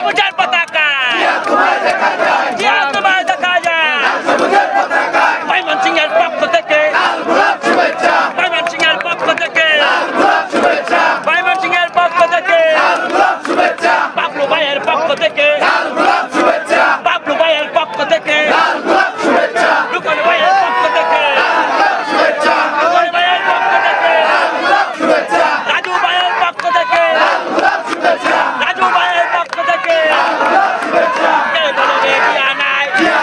সবুজের পতাকা জিয়া তোমায় দেখা যায় ময়মনসিংহের পক্ষ থেকে ময়মনসিংহের পক্ষ থেকে ময়মনসিংহের পক্ষ থেকে বাবলু ভাইয়ের পক্ষ থেকে বাবলু ভাইয়ের পক্ষ থেকে রুকন ভাইয়ের পক্ষ থেকে রুকন ভাইয়ের পক্ষ থেকে রাজু ভাইয়ের পক্ষ থেকে রাজু ভাইয়ের পক্ষ থেকে কে বলবে জিয়া নাই জিয়া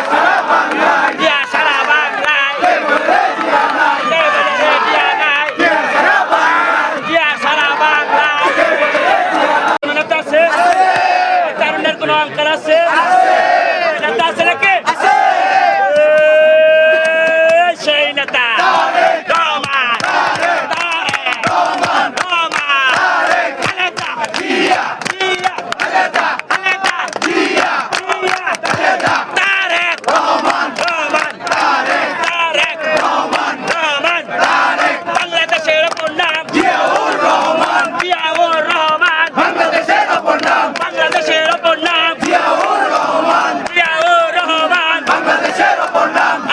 সারা বাংলায় কে বলবে জিয়া নাই জিয়া সারা বাংলায় নেতা আছে তারুণের কোন অঙ্কার আছে নেতা আছে নাকি সেই নেতা রহমান খালেদা জিয়া খালেদা জিয়া তারেক রহমান বাংলাদেশের অপর নাম জিয়াউর রহমান বাংলাদেশের অপর নাম জিয়াউর রহমান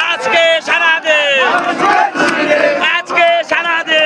আজকে সারা দে